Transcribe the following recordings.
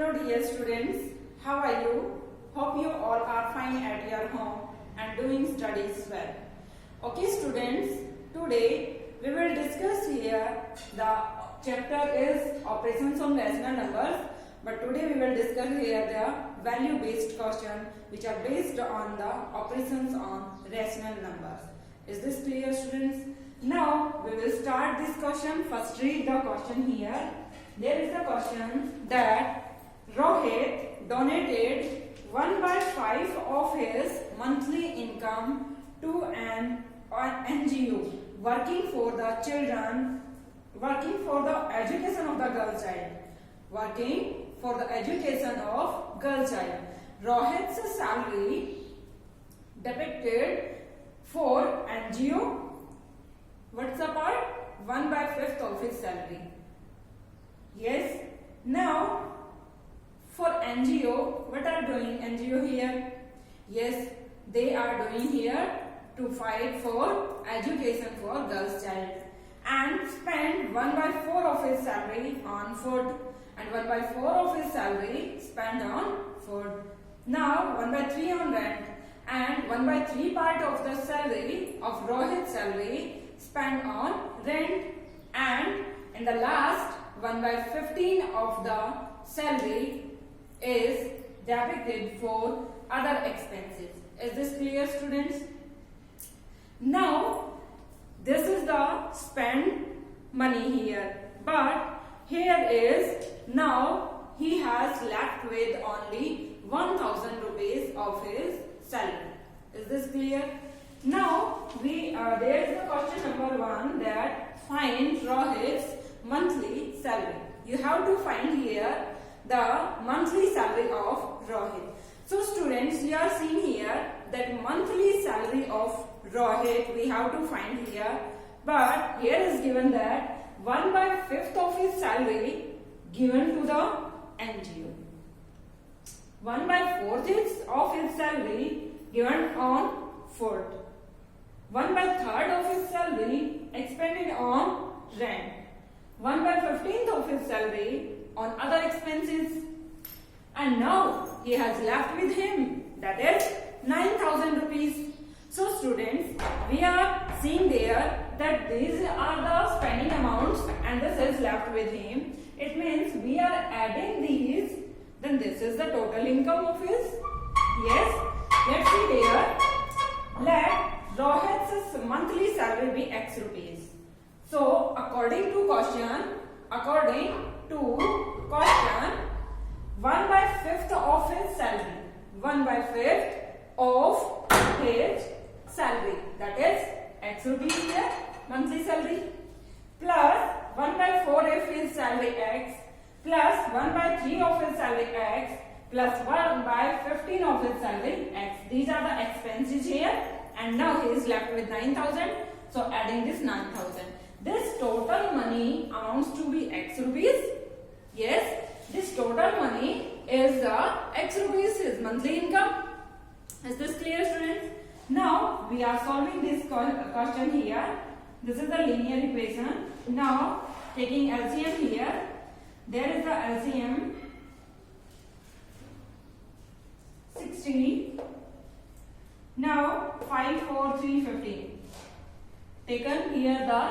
Hello dear students, how are you? Hope you all are fine at your home and doing studies well. Okay students, today we will discuss here the chapter is operations on rational numbers, but today we will discuss here the value based question which are based on the operations on rational numbers. Is this clear students? Now we will start this question. First read the question here. There is a question that Rohit donated 1/5 of his monthly income to an NGO working for the children, working for the education of the girl child. Working for the education of girl child. Rohit's salary depicted for NGO. What's the part? 1/5 of his salary. Yes. Now, for NGO, what are doing NGO here? Yes, they are doing here to fight for education for girls' child and spend 1/4 of his salary on food and 1/4 of his salary spent on food. Now, 1/3 on rent and 1/3 part of the salary of Rohit's salary spent on rent, and in the last 1/15 of the salary is debited for other expenses. Is this clear students? Now this is the spend money here, but here is now he has left with only 1000 rupees of his salary. Is this clear? Now there is the question number 1 that find Rohit's monthly salary. You have to find here the monthly salary of Rohit. So students, you are seeing here that monthly salary of Rohit we have to find here, but here is given that 1/5 of his salary given to the NGO. 1/4 of his salary given on food. 1/3 of his salary expended on rent. 1/15 of his salary on other expenses, and now he has left with him, that is 9000 rupees. So students, we are seeing there that these are the spending amounts and this is left with him. It means we are adding these, then this is the total income of his. Yes, let's see there. Let Rohit's monthly salary be X rupees. So according to question, 1/5 of his salary, 1/5 of his salary, that is X rupees here, monthly salary, plus 1/4 of his salary X, plus 1/3 of his salary X, plus 1/15 of his salary X. These are the expenses here, and now he is left with 9000. So adding this 9000. This total money amounts to be X rupees. Yes, this total money is the X rupees, his monthly income. Is this clear students? Now we are solving this question here. This is the linear equation. Now taking LCM here, there is the LCM 60. Now 5, 4, 3, 15. Taken here the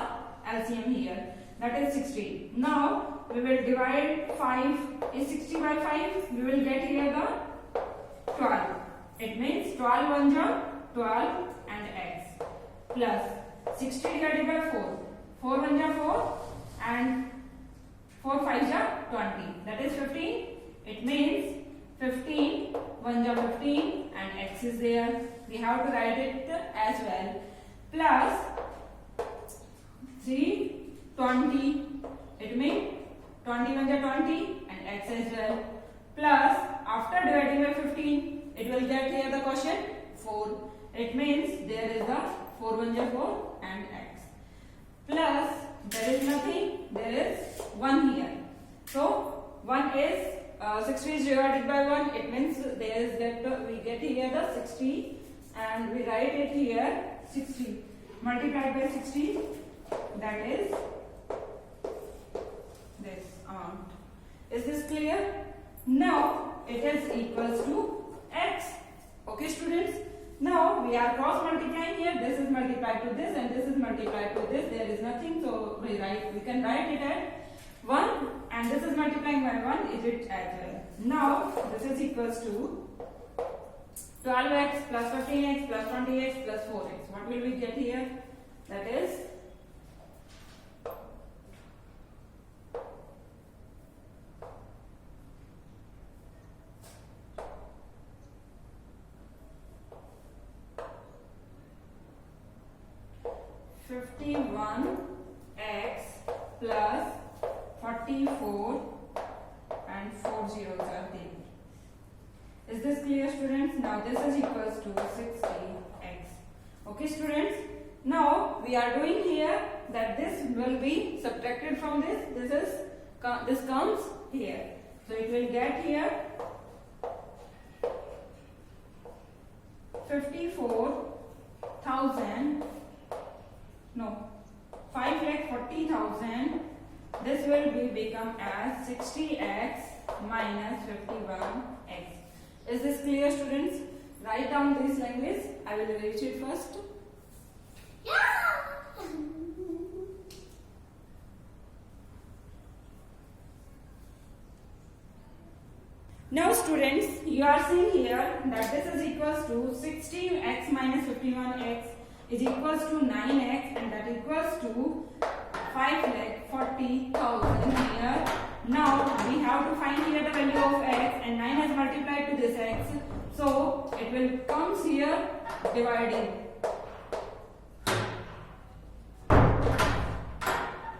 LCM here, that is 60. Now we will divide 5 is 60 by 5. We will get here the 12. It means 12 1 ja 12 and x plus 60 divided by 4. 4 1 ja 4 and 4 5 ja 20. That is 15. It means 15 1 ja 15 and x is there. We have to write it as well. Plus 3 20. It means 20 1 ja 20 and x as well. Plus after dividing by 15, it will get here the question 4. It means there is a 4 1 ja 4 and x. Plus there is nothing, there is 1 here. So 1 is 60 is divided by 1. It means there is that we get here the 60 and we write it here 60 multiplied by 60. That is this amount. Is this clear? Now it is equals to x. Okay students. Now we are cross multiplying here. This is multiplied to this and this is multiplied to this. There is nothing, so we can write it as 1 and this is multiplying by 1 is it as well. Now this is equals to 12x plus 15x plus 20x plus 4x. What will we get here? That is 51x plus 44 and 4 zeros are there. Is this clear students? Now this is equals to 60x. Okay students. Now we are doing here that this will be subtracted from this. This comes here. So it will get here 5,40,000. This will become as 60x minus 51x. Is this clear students? Write down this language. I will erase it first. Now students, you are seeing here that this is equals to 60x minus 51x is equals to 9x and that equals to 5,40,000 here. Now we have to find here the value of x and 9 is multiplied to this x. So it will comes here dividing.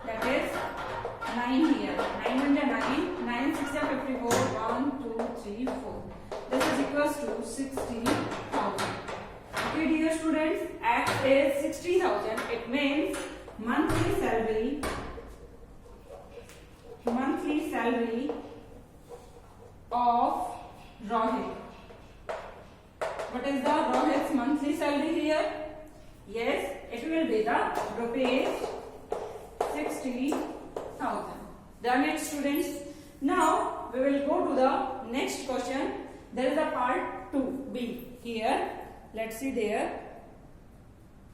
That is 9 here. 9 1 9, 9 6 54, 1, 2, 3, 4. This is equals to 60,000. Okay dear students, x is 60,000. It means monthly salary of Rohit. What is the Rohit's monthly salary here? Yes, it will be the rupees 60,000. Done it students. Now we will go to the next question. There is a part 2b here. Let's see there.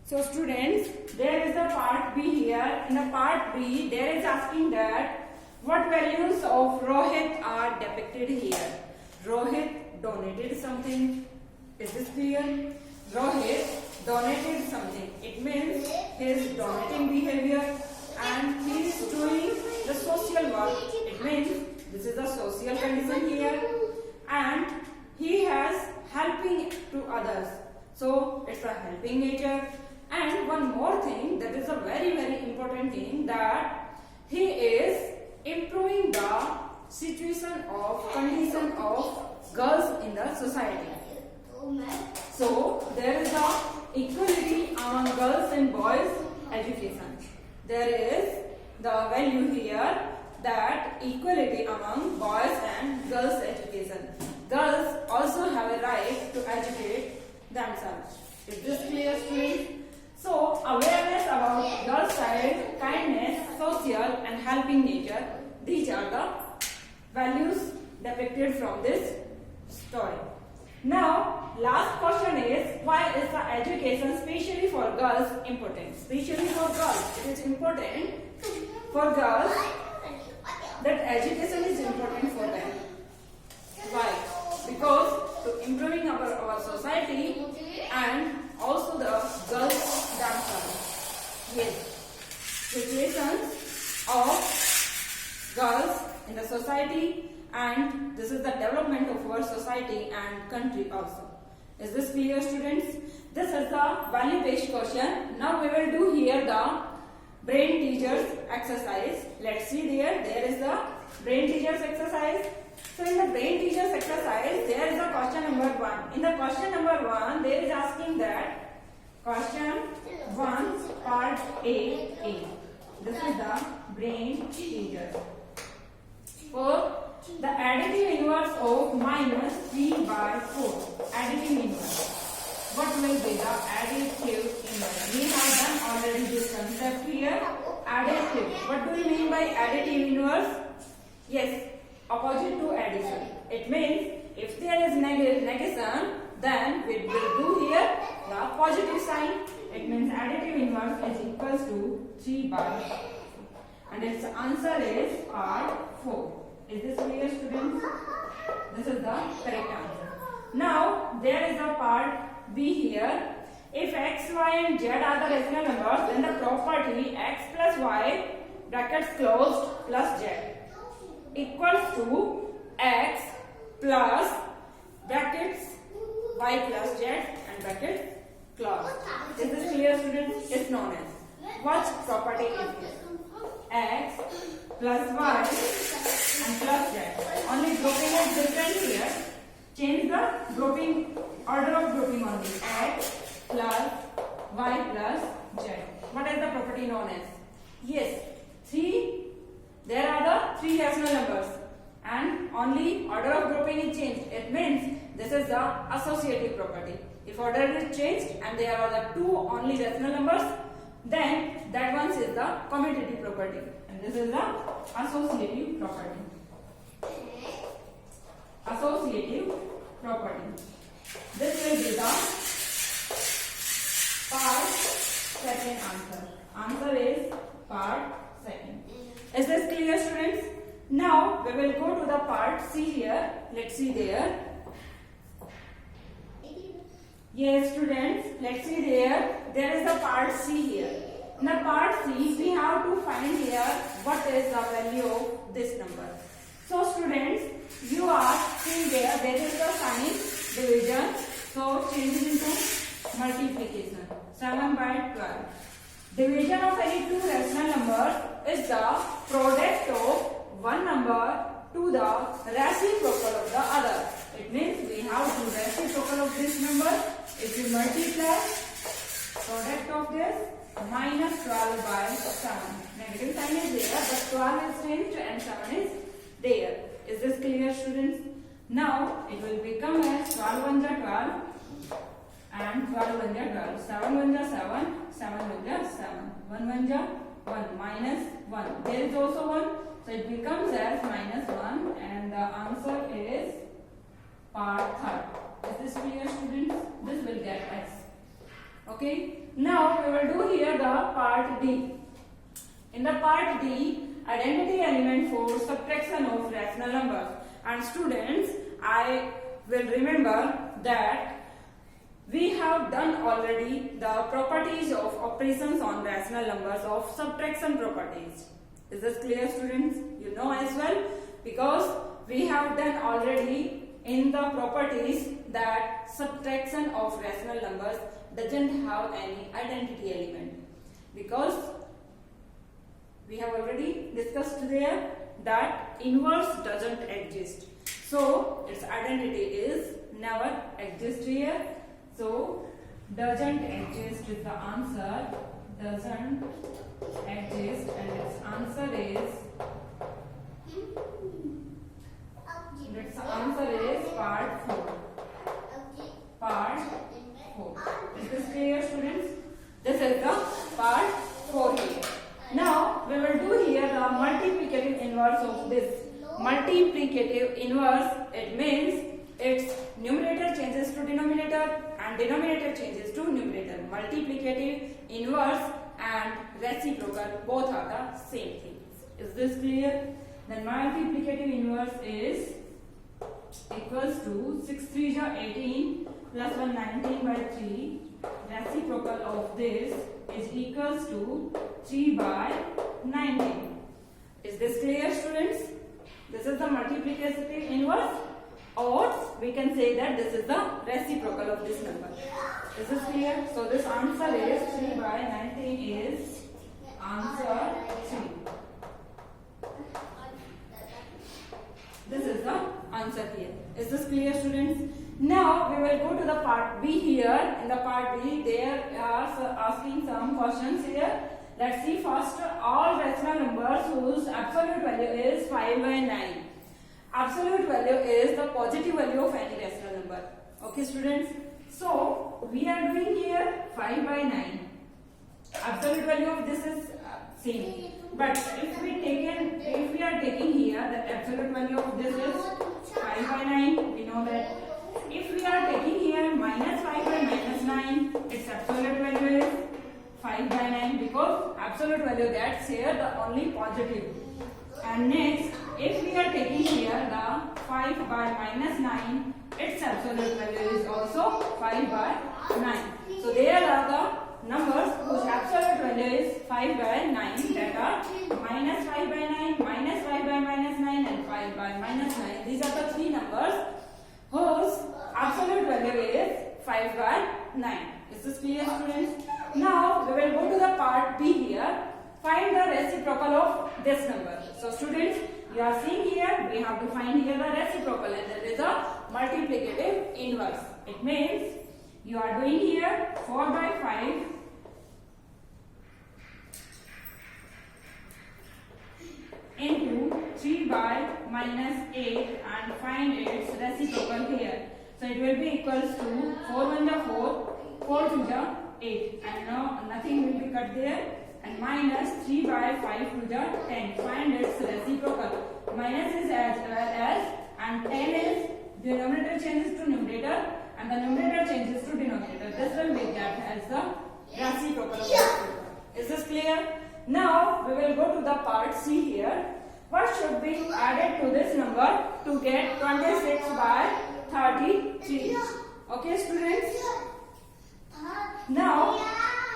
So students, there is the part B here. In the part B, there is asking that what values of Rohit are depicted here. Rohit donated something. Is this clear? Rohit donated something. It means his donating behavior and he is doing the social work. It means this is a social condition here and he has helping to others. So it's a helping nature. And one more thing, that is a very important thing, that he is improving the condition of girls in the society. So there is the equality among girls and boys education. There is the value here that equality among boys and girls education. Girls also have a right to educate themselves. Is this clear students? So awareness about girls' child, kindness, social and helping nature, these are the values depicted from this story. Now last question is, why is the education especially for girls important? Especially for girls, it is important for girls that education is important for them. Why? Because to improving our society and also the girls themselves. Yes, situations of girls in the society, and this is the development of our society and country also. Is this clear students? This is the value based question. Now we will do here the brain teasers exercise. Let's see there. There is the brain teasers exercise. So in the brain teasers exercise, there is a question number 1. In the question number 1, there is asking that question 1 part A. This is the brain teasers. For the additive inverse of minus 3 by 4. Additive inverse. What will be the additive inverse? We have done already this concept here. Additive. What do we mean by additive inverse? Yes, opposite to addition. It means if there is negation, then we will do here the positive sign. It means additive inverse is equals to 3 by 4. And its answer is part 4. Is this clear, students? This is the correct answer. Now, there is a part B here. If x, y and z are the rational numbers, then the property x plus y brackets closed plus z equals to x plus brackets y plus z and brackets closed. Is this clear, students? It's known as what property is this? X plus y and plus z. Only grouping is different here. Change the grouping, order of grouping only. X plus y plus z. What is the property known as? Yes, there are the three rational numbers and only order of grouping is changed. It means this is the associative property. If order is changed and there are the two only rational numbers, then that one is the commutative property and this is the associative property. Associative property. This will be the part second answer. Answer is part second. Is this clear, students? Now we will go to the part C here. Let's see there. Yes, students, let's see there. There is the part C here. In the part C, we have to find here what is the value of this number. So, students, you are seeing there is the sign division. So, change it into multiplication. 7 by 12. Division of any two rational numbers is the product of one number to the reciprocal of the other. It means we have to reciprocal of this number. If you multiply product of this minus 12 by 7. Negative sign is there, but 12 is changed and 7 is there. Is this clear, students? Now it will become as 12 1 ja 12 and 12 1 ja 12. 7 1 ja 7, 7 1 ja 7. 1 1 ja 1 minus 1. There is also 1. So it becomes as minus 1 and the answer is part third. Is this clear, students? This will get x. Okay. Now we will do here the part D. In the part D, identity element for subtraction of rational numbers. And students, I will remember that we have done already the properties of operations on rational numbers of subtraction properties. Is this clear, students? You know as well, because we have done already in the properties that subtraction of rational numbers doesn't have any identity element, because we have already discussed there that inverse doesn't exist. So its identity is never exist here. So doesn't exist is the answer. Doesn't exist and its answer is part 4. Part 4. Is this clear, students? This is the part 4 here. Now we will do here the multiplicative inverse of this. Multiplicative inverse, it means its numerator changes to denominator and denominator changes to numerator. Multiplicative inverse and reciprocal both are the same things. Is this clear? Then multiplicative inverse is equals to 6 3 ja 18 plus 1 19 by 3. Reciprocal of this is equals to 3 by 19. Is this clear, students? This is the multiplicative inverse, or we can say that this is the reciprocal of this number. Is this clear? So this answer is 3 by 19 is answer 3. This is the answer here. Is this clear, students? Now we will go to the part B here. In the part B, there are asking some questions here. Let's see first all rational numbers whose absolute value is 5 by 9. Absolute value is the positive value of any rational number. Okay, students? So we are doing here 5 by 9. Absolute value of this is same. But if we are taking here the absolute value of this is 5 by absolute value gets here the only positive. And next, if we are taking here the 5 by minus 9, its absolute value is also 5 by 9. So there are the numbers whose absolute value is 5 by 9, that are minus 5 by 9, minus 5 by minus 9 and 5 by minus 9. These are the three numbers whose absolute value is 5 by 9. Is this clear, students? Now we will go to the part B here. Find the reciprocal of this number. So students, you are seeing here, we have to find here the reciprocal, and that is a multiplicative inverse. It means you are doing here 4 by 5 into 3 by minus 8 and find its reciprocal here. So it will be equals to 4 1 the 4, 4 2 the 8, and now nothing will be cut there, and minus 3 by 5 to the 10. Find its reciprocal. Minus is as well as, and 10 is denominator changes to numerator and the numerator changes to denominator. This will be kept as the reciprocal of this. Is this clear? Now we will go to the part C here. What should be added to this number to get 26 by 33? Okay, students? Now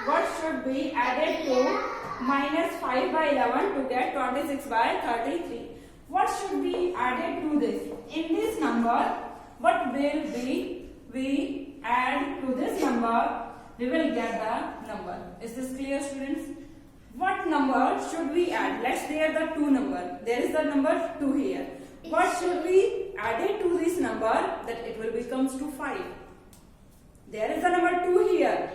what should be added to minus 5 by 11 to get 26 by 33? What should be added to this? In this number, what will be we add to this number? We will get the number. Is this clear, students? What number should we add? Let's clear the 2 number. There is the number 2 here. What should we add it to this number that it will becomes to 5? There is the number 2 here.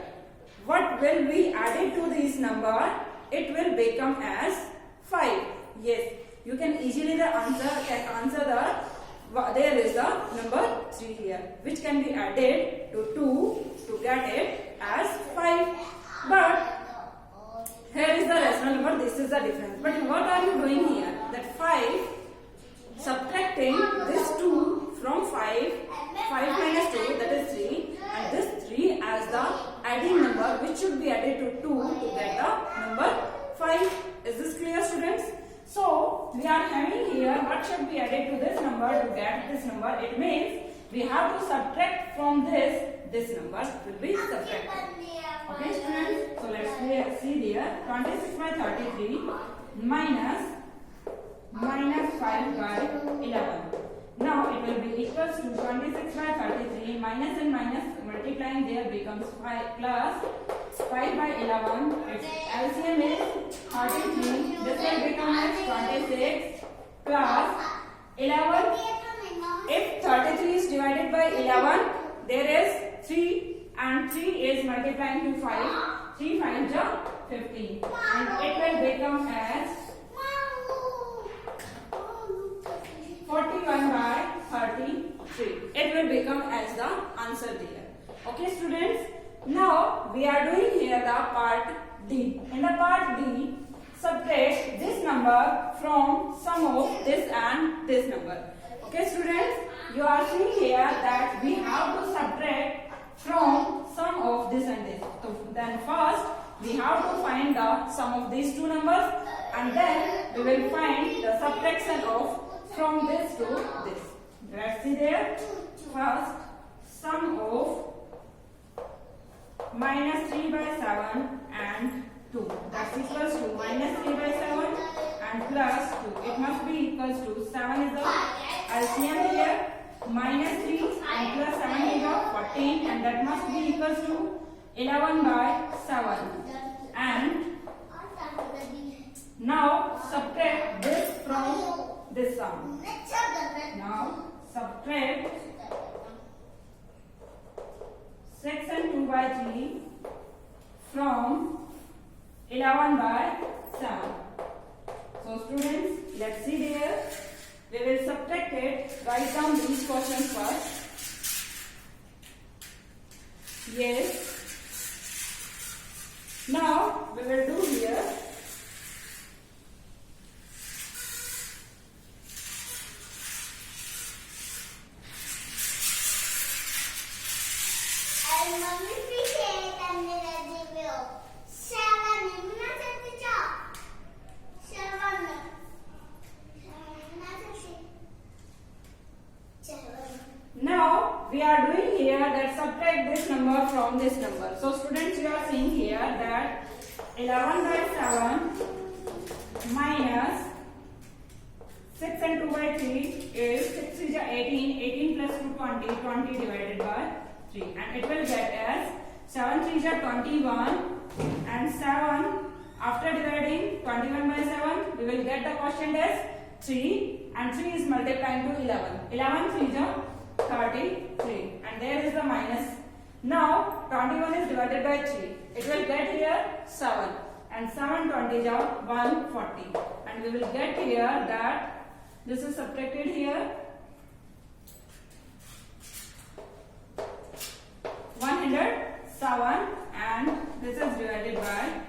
What will we add it to this number? It will become as 5. Yes, you can easily answer there is the number 3 here, which can be added to 2 to get it as 5. But here is the rational number, this is the difference. But what are you doing here? That 5, subtracting this 2 from 5, 5 minus 2, that is 3, and this 3 as the adding number which should be added to 2 to get the number 5. Is this clear, students? So we are having here what should be added to this number to get this number. It means we have to subtract from this number will be subtracted. Okay, students? So let's see there 26 by 33 minus 5 by 11. Now it will be equals to 26 by 33 minus and minus multiplying there becomes 5 plus 5 by 11. Its LCM is 33. This will become as 26 plus 11. If 33 is divided by 11, there is 3 and 3 is multiplying to 5. 3 5 is 15 and it will become as 41 by 33. It will become as the answer there. Okay, students? Now we are doing here the part D. In the part D, subtract this number from sum of this and this number. Okay, students? You are seeing here that we have to subtract from sum of this and this. So then first we have to find the sum of these two numbers, and then we will find the subtraction of from this to this. Let's see there. First, sum of minus 3 by 7 and 2. That's equals to minus 3 by 7 and plus 2. It must be equals to 7 is the LCM here. Minus 3 and plus 7 is 14, and that must be equals to 11 by 7. And now subtract this from this sum. Now subtract 6 and 2 by 3 from 11 by 7. So students, let's see there. We will subtract it. Write down these questions first. Yes. Now we will do here. we are doing here that subtract this number from this number. So students, you are seeing here that 11 by 7 minus 6 and 2 by 3 is 6 is 18, 18 plus 2 20, 20 divided by 3, and it will get as 7 3 is 21 and 7 after dividing 21 by 7 we will get the quotient as 3 and 3 is multiplying to 11. 11 3 is 33 and there is the minus. Now 21 is divided by 3. It will get here 7 and 7 20 is 140 and we will get here that this is subtracted here 107 and this is divided by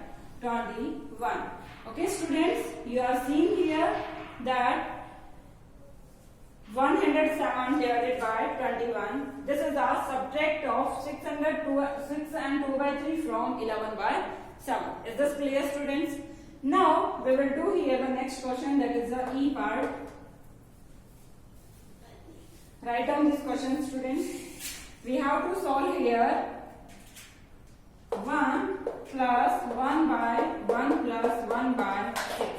21. Okay students, you are seeing here that 107 divided by 21. This is the subtract of 6 and 2 by 3 from 11 by 7. Is this clear students? Now we will do here the next question, that is the E part. Write down this question students. We have to solve here 1 plus 1 by 1 plus 1 by 6.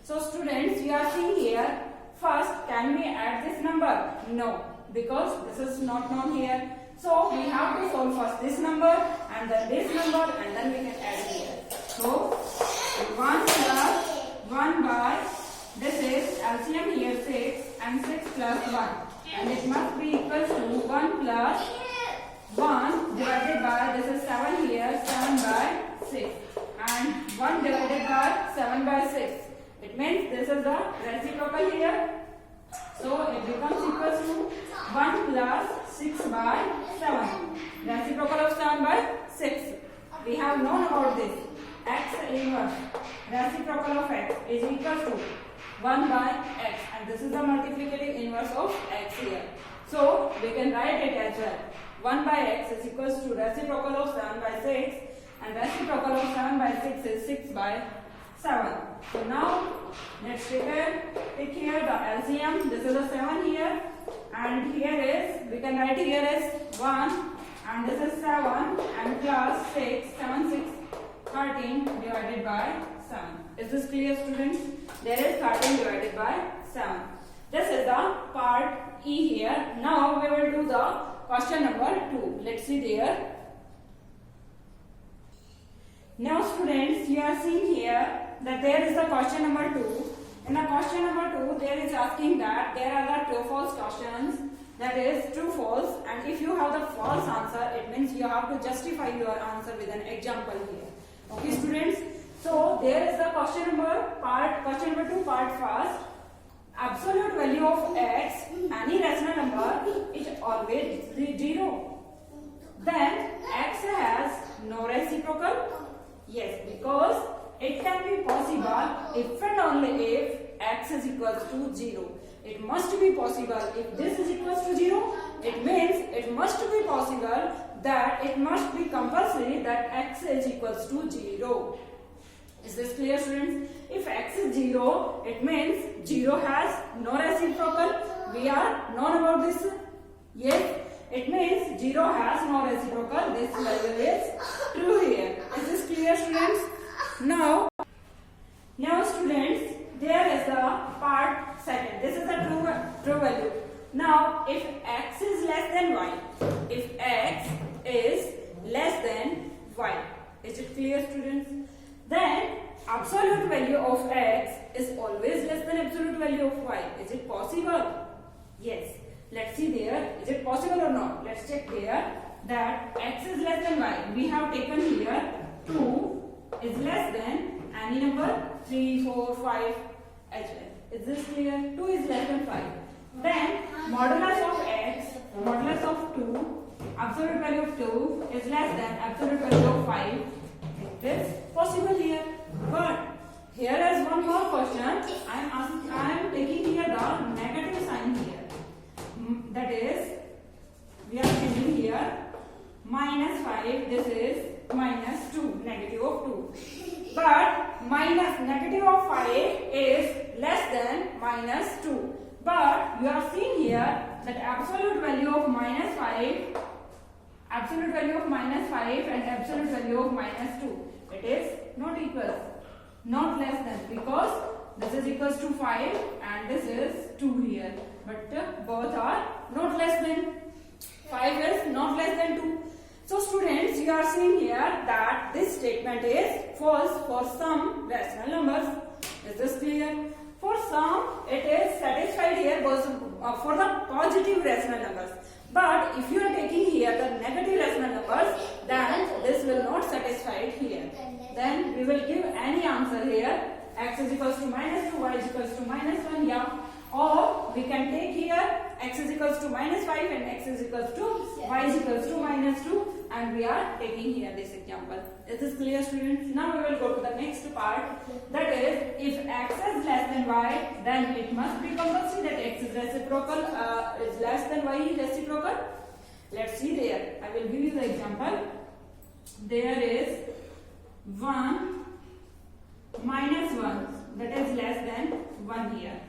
So students, you are seeing here, first can we add this number? No, because this is not known here. So we have to solve first this number and then this number and then we can add here. So 1 plus 1 by, this is LCM here 6 and 6 plus 1 and it must be equal to 1 plus 1 divided by, this is 7 here, 7 by 6 and 1 divided by 7 by 6. It means this is the reciprocal here. So it becomes equal to 1 plus 6 by 7. Reciprocal of 7 by 6. We have known about this. X inverse. Reciprocal of x is equal to 1 by x. And this is the multiplicative inverse of x here. So we can write it as well. 1 by x is equals to reciprocal of 7 by 6. And reciprocal of 7 by 6 is 6 by 7. So now let's take here the LCM. This is a 7 here and here is, we can write here as 1 and this is 7 and plus 6, 7 6 13 divided by 7. Is this clear students? There is 13 divided by 7. This is the part E here. Now we will do the question number 2. Let's see there. Now students, you are seeing here that there is the question number 2. In the question number 2, there is asking that there are the true false questions, that is true false, and if you have the false answer, it means you have to justify your answer with an example here. Okay students, so there is the question number 2 part first. Absolute value of x, any rational number, is always 0. Then x has no reciprocal. Yes, because it can be possible if and only if x is equals to 0. It must be possible if this is equals to 0. It means it must be possible that it must be compulsory that x is equals to 0. Is this clear students? If x is 0, it means 0 has no reciprocal. We are known about this. Yes, it means 0 has no reciprocal. This value is true here. Is this clear students? Now students, there is the part second. This is the true value. Now if x is less than y, if x is less than y, is it clear students? Then absolute value of x is always less than absolute value of y. Is it possible? Yes. Let's see there. Is it possible or not? Let's check there that x is less than y. We have taken here 2 is less than any number 3, 4, 5 as well. Is this clear? 2 is less than 5. Then modulus of x, modulus of 2, absolute value of 2 is less than absolute value of 5. It is possible here. But here is one more question. I am taking here the negative sign here. That is, we are changing here minus 5. This is minus 2, negative of 2. But minus negative of 5 is less than minus 2. But you are seeing here that absolute value of minus 5 and absolute value of minus 2. It is not equal, not less than, because this is equals to 5 and this is 2 here. But both are not less than. 5 is not less than 2. So students, you are seeing here that this statement is false for some rational numbers. Is this clear? For some, it is satisfied here for the positive rational numbers. But if you are taking here the negative rational numbers, then this will not satisfy here. Then we will give any answer here. X is equals to minus 2, y is equals to minus 1, yeah. Or we can take here x is equals to minus 5 and x is equals to y is equals to minus 2, and we are taking here this example. Is this clear, students? Now we will go to the next part. That is, if x is less than y, then it must be compulsory that x is reciprocal, is less than y is reciprocal. Let's see there. I will give you the example. There is 1 minus 1 that is less than 1 here.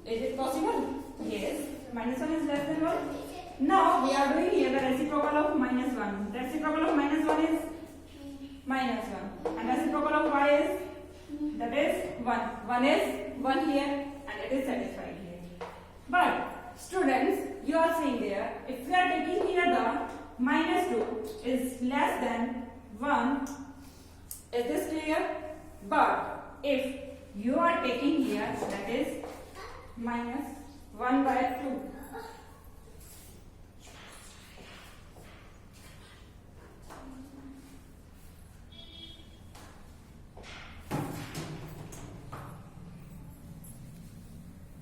Is it possible? Yes. Minus 1 is less than 1. Now we are doing here the reciprocal of minus 1. Reciprocal of minus 1 is minus 1. And reciprocal of y is, that is 1. 1 is 1 here and it is satisfied here. But students, you are seeing there, if we are taking here the minus 2 is less than 1, is this clear? But if you are taking here, that is minus 1 by 2.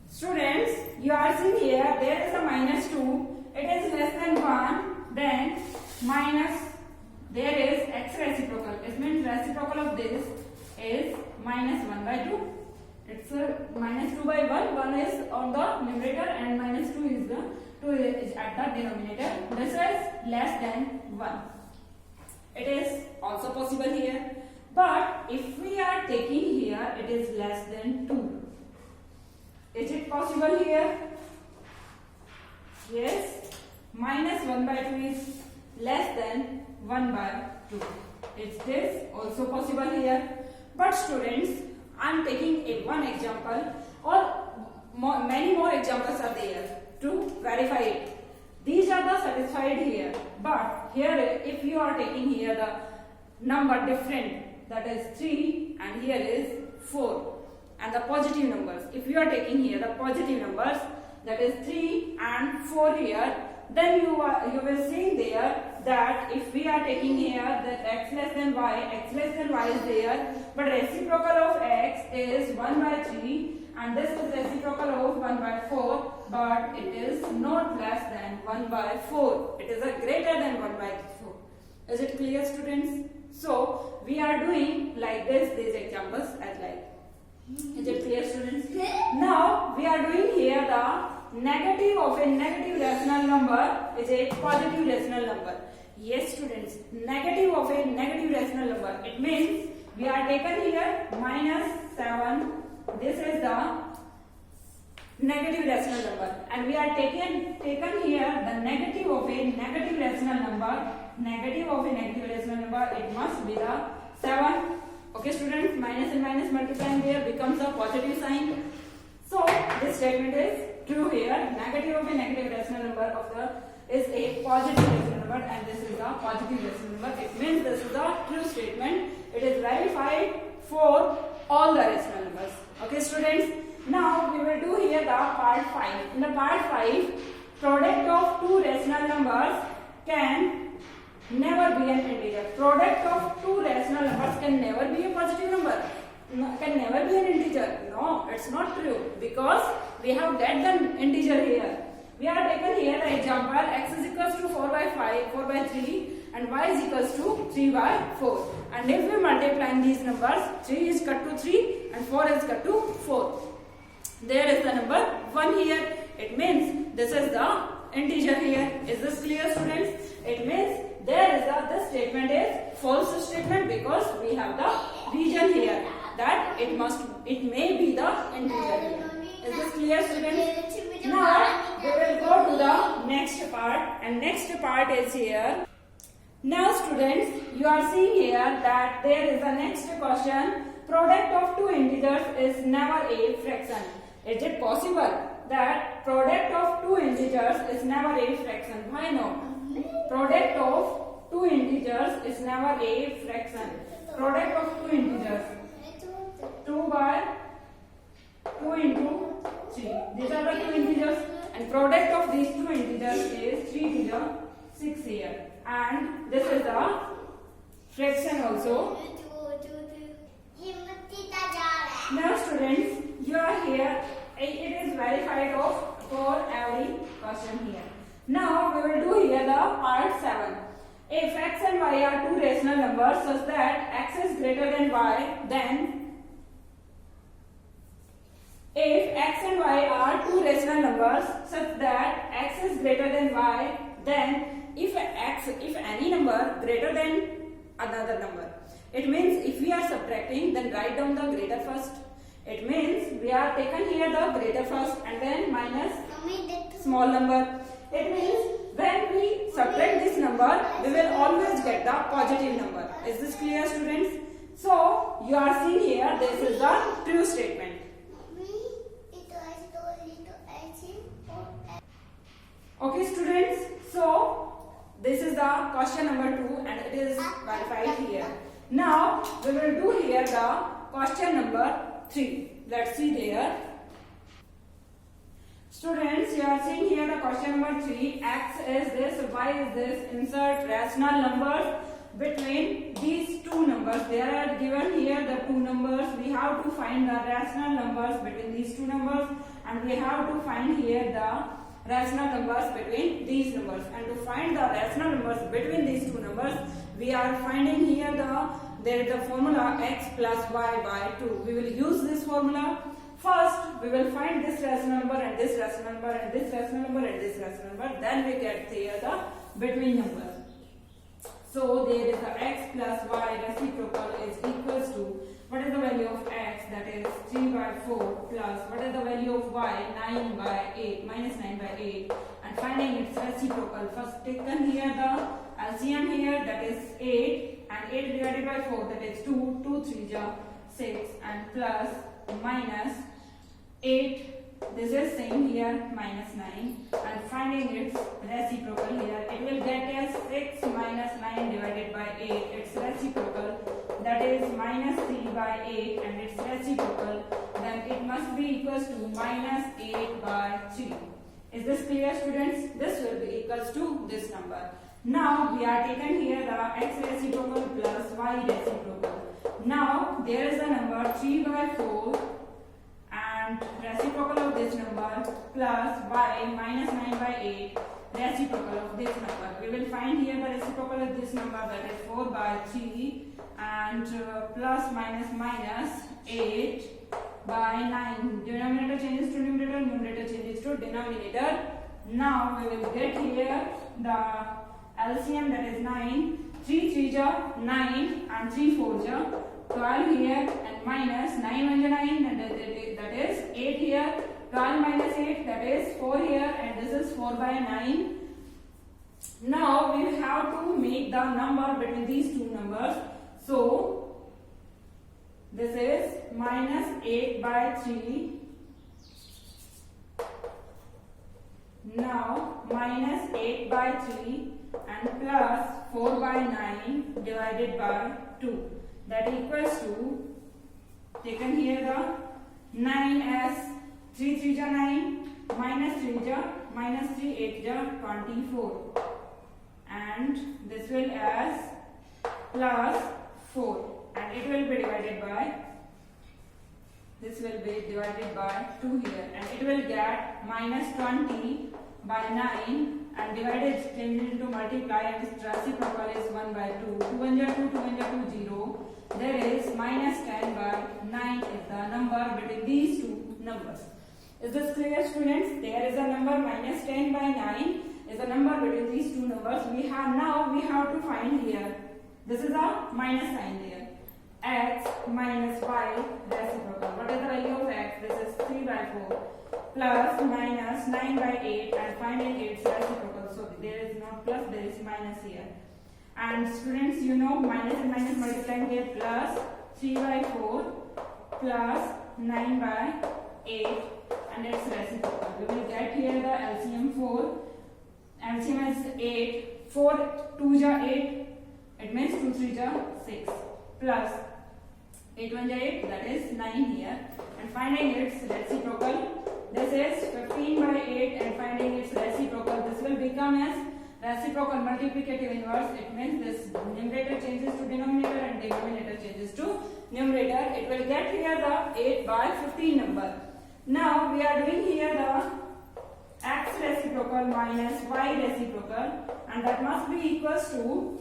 Students, you are seeing here there is a minus 2. It is less than 1. Then minus, there is x reciprocal. It means reciprocal of this is minus 1 by 2. It's minus 2 by 1. 1 is on the numerator and minus 2 is at the denominator. This is less than 1. It is also possible here. But if we are taking here, it is less than 2. Is it possible here? Yes. Minus 1 by 2 is less than 1 by 2. Is this also possible here? But students, I am taking one example, or many more examples are there to verify it. These are the satisfied here. But here, if you are taking here the number different, that is 3 and here is 4. And the positive numbers, if you are taking here the positive numbers, that is 3 and 4 here, then you will see there that if we are taking here that x less than y is there, but reciprocal of x is 1 by 3 and this is reciprocal of 1 by 4, but it is not less than 1 by 4. It is a greater than 1 by 4. Is it clear, students? So we are doing like this, these examples as like. Is it clear, students? Now we are doing here the negative of a negative rational number is a positive rational number. Yes, students, negative of a negative rational number. It means we are taken here minus 7. This is the negative rational number, and we are taken here the negative of a negative rational number. Negative of a negative rational number. It must be the 7. Okay, students, minus and minus multiplying there becomes a positive sign. So this statement is true here. Negative of a negative rational number is a positive rational number, and this is a positive rational number. It means this is a true statement. It is verified for all the rational numbers. Okay, students. Now we will do here the part 5. In the part 5, product of two rational numbers can never be an integer. Product of two rational numbers can never be a positive number. No, can never be an integer. No, it's not true, because we have get the integer here. We are taken here the example x is equals to 4 by 3 and y is equals to 3 by 4. And if we multiply these numbers, 3 is cut to 3 and 4 is cut to 4. There is the number 1 here. It means this is the integer here. Is this clear, students? It means this statement is false statement, because we have the region here that it may be the integer here. Is this clear, students? Now we will go to the next part, and next part is here. Now students, you are seeing here that there is a next question. Product of two integers is never a fraction. Is it possible that product of two integers is never a fraction? Why no? Product of two integers is never a fraction. Product of two integers, 2 by 2 into 3. These are the two integers, and product of these two integers is 3 to the 6 here. And this is the fraction also. Now students, you are here. It is verified for every question here. Now we will do here the part 7. If x and y are two rational numbers such that x is greater than y, then if x and y are two rational numbers such that x is greater than y, then if any number greater than another number, it means if we are subtracting, then write down the greater first. It means we are taken here the greater first and then minus small number. It means when we subtract this number, we will always get the positive number. Is this clear, students? So you are seeing here, this is the true statement. Okay students, so this is the question number 2 and it is verified here. Now we will do here the question number 3. Let's see there. Students, you are seeing here the question number 3. X is this, y is this. Insert rational numbers between these two numbers. There are given here the two numbers. We have to find the rational numbers between these two numbers, and we have to find here the rational numbers between these numbers. And to find the rational numbers between these two numbers, we are finding here there is the formula x plus y by 2. We will use this formula. First, we will find this rational number and this rational number and this rational number and this rational number. Then we get here the between numbers. So there is the x plus y reciprocal is equals to, what is the value of x, that is 3 by 4, plus what is the value of y, 9 by 8, minus 9 by 8, and finding its reciprocal. First taken here the LCM here, that is 8, and 8 divided by 4, that is 2, 2 3 ja 6, and plus minus 8, this is same here, minus 9, and finding its reciprocal here, it will get as 6 minus 9 divided by 8, its reciprocal, that is minus 3 by 8, and its reciprocal, then it must be equals to minus 8 by 3. Is this clear, students? This will be equals to this number. Now we are taken here the x reciprocal plus y reciprocal. Now there is a number 3 by 4 and reciprocal of this number plus y minus 9 by 8 reciprocal of this number. We will find here the reciprocal of this number, that is 4 by 3 and plus minus minus 8 by 9. Denominator changes to numerator, numerator changes to denominator. Now we will get here the LCM, that is 9. 3 3 ja 9 and 3 4 ja 12 here, and minus 9 1 ja 9, and that is 8 here. 12 minus 8, that is 4 here, and this is 4 by 9. Now we have to make the number between these two numbers. So this is minus 8 by 3. Now minus 8 by 3 and plus 4 by 9 divided by 2. That equals to, taken here the 9 as 3 3 ja 9, minus 3 ja, minus 3 8 ja 24, and this will as plus 4, and it will be divided by, this will be divided by 2 here, and it will get minus 20 by 9 and divided changed into multiply, and its reciprocal is 1 by 2. 2 1 ja 2, 2 1 ja 2, 0. There is minus 10 by 9 is the number between these two numbers. Is this clear, students? There is a number minus 10 by 9 is the number between these two numbers. We have to find here. This is a minus sign there. X minus y reciprocal. What is the value of x? This is 3 by 4. plus minus 9 by 8 and finding its reciprocal. So there is not plus, there is minus here. And students, you know minus and minus multiplying here, plus 3 by 4 plus 9 by 8 and its reciprocal. We will get here the LCM 4. LCM is 8. 4 2 ja 8. It means 2 3 ja 6 plus 8 1 ja 8, that is 9 here. And finding its reciprocal. This is 15 by 8 and finding its reciprocal. This will become as reciprocal multiplicative inverse. It means this numerator changes to denominator and denominator changes to numerator. It will get here the 8 by 15 number. Now we are doing here the x reciprocal minus y reciprocal, and that must be equals to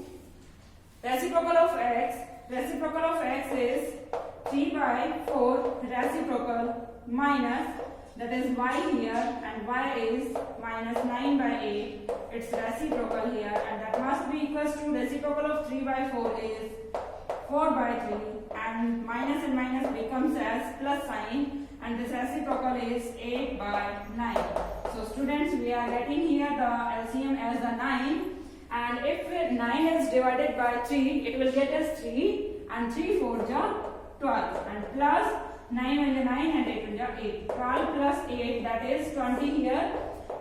reciprocal of x. Reciprocal of x is 3 by 4 reciprocal minus, that is y here, and y is minus 9 by 8. It's reciprocal here, and that must be equals to reciprocal of 3 by 4 is 4 by 3, and minus becomes as plus sign, and this reciprocal is 8 by 9. So students, we are getting here the LCM as the 9, and if 9 is divided by 3, it will get us 3, and 3 4 ja 12, and plus 9 1 ja 9 and 8 1 ja 8. 12 plus 8, that is 20 here,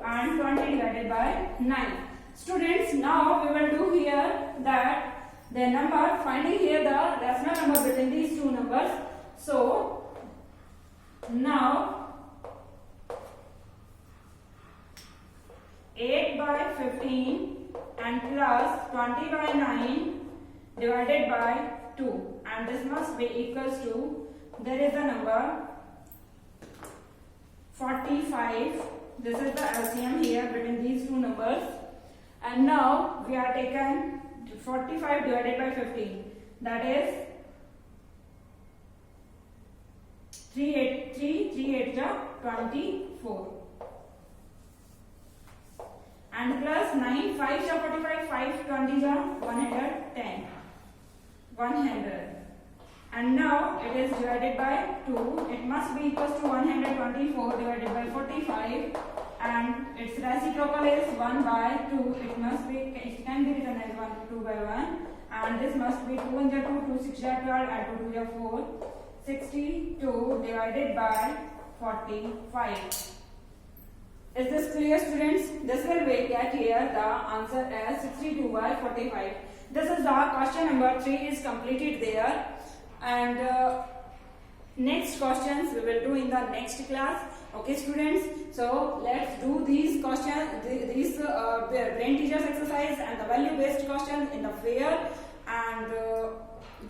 and 20 divided by 9. Students, now we will do here that the number, finding here the rational number between these two numbers. So now 8 by 15 and plus 20 by 9 divided by 2, and this must be equals to, there is a number 45. This is the LCM here between these two numbers, and now we are taken 45 divided by 15, that is 3 8 ja 24, and plus 9 5 ja 45, 5 20 ja 110, 100, and now it is divided by 2. It must be equals to 124 divided by 45, and its reciprocal is 1 by 2. It can be written as 2 by 1, and this must be 2 1 ja 2, 2 6 ja 12, and 2 2 ja 4, 62 divided by 45. Is this clear, students? This will get here the answer as 62 by 45. This is the question number 3 is completed there, and next questions we will do in the next class. Okay students, so let's do these questions, these brain teasers exercise and the value based questions in the fair, and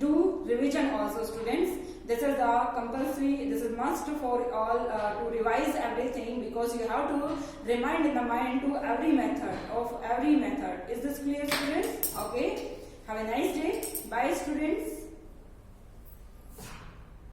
do revision also students. This is the compulsory, this is must for all to revise everything, because you have to remind in the mind to every method. Is this clear students? Okay, have a nice day. Bye students.